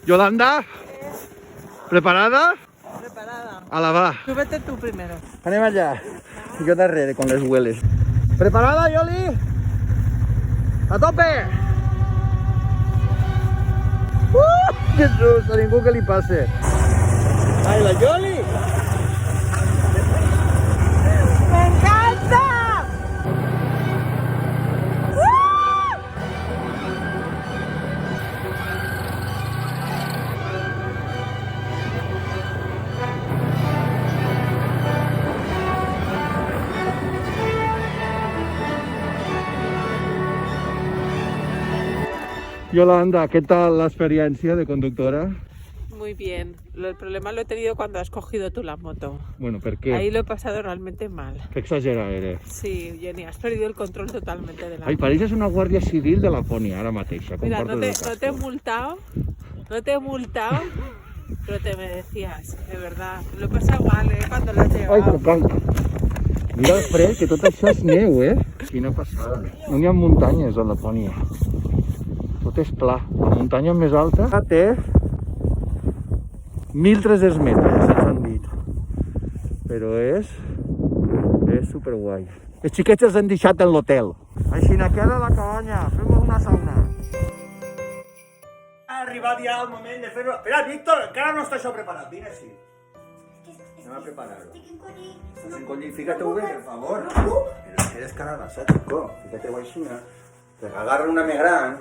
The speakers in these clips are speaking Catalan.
Yolanda, ¿preparada? Preparada. Ala, va. Súbete tú primero. Anem allá. Yo darrere con les hueles. ¿Preparada, Yoli? ¡A tope! Jesús, a ningú que li passe. ¡Ai, la Yoli! ¡Me encanta! Yolanda, ¿qué tal la experiencia de conductora? Muy bien. El problema lo he tenido cuando has cogido tú la moto. Bueno, ¿per què? Ahí lo he pasado realmente mal. Que exagerada eres. Sí, Jenny, has perdido el control totalmente de la Ai, moto. pareixes una guàrdia civil de Lapònia, ara mateixa. Mira, Comportes no el te he casco. multado, pero te merecías, de verdad. Lo he pasado mal, cuando lo has Ai, llevado. que calma. Mira el fred, que tot això és neu, Quina passada. No hi ha muntanyes a Lapònia. Tot és pla. La muntanya més alta té 1.300 metres, ens han dit. Però és superguai. Els xiquets els han deixat en l'hotel. Així queda la cabanya, fem una sauna. Ha arribat ja el moment de fer-ho. Espera, Víctor, encara no està això preparat. Vine així. Anem a preparar-ho. Estàs encollit, fica-te-ho bé, per favor. Pero eres caragazo, chico. Fíjate-ho així, agarra una més gran.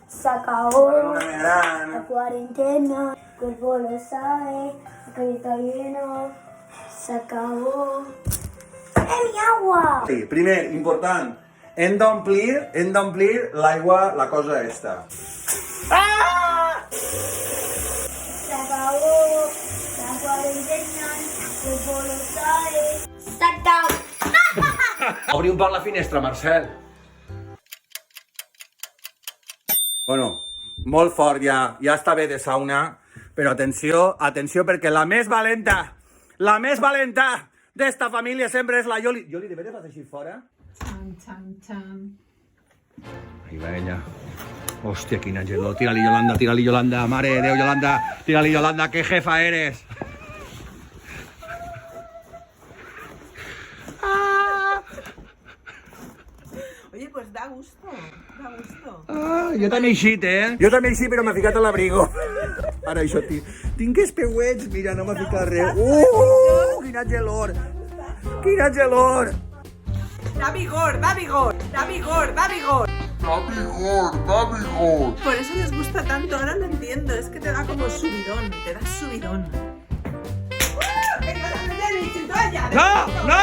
Se acabó Agarra una més gran. la cuarentena, el cuerpo lo sabe, la calle está lleno, se acabó. ¡El agua! Sí, primer, important, hem d'omplir l'aigua, la cosa esta. Ah! Se acabó la cuarentena, el cuerpo lo sabe, se acabó. Obri un poc la finestra, Marcel. Bueno, molt fort ja està bé de sauna, però atenció perquè la més valenta d'esta família sempre és la Yoli. Yoli, de veres vas així fora? Chan, chan, chan. Ahí va ella. Hòstia, quina gelor. Tira-li, Yolanda. Mare de Déu, Yolanda. Tira-li, Yolanda, que jefa eres. Oye, pues da gusto, da gusto. Ah, jo també he eixit, Jo també així, però m'he ficat a l'abrigo. Ara això, tinc els peuets, mira, no m'ha ficat res. Quina gelor. Quina gelor. Da vigor, da vigor, da vigor, da vigor. Por eso les gusta tanto, ahora lo entiendo, es que te da como subidón, te da subidón. ¡Venga, Jenny, sin toalla! No!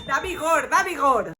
¡Da vigor, da vigor!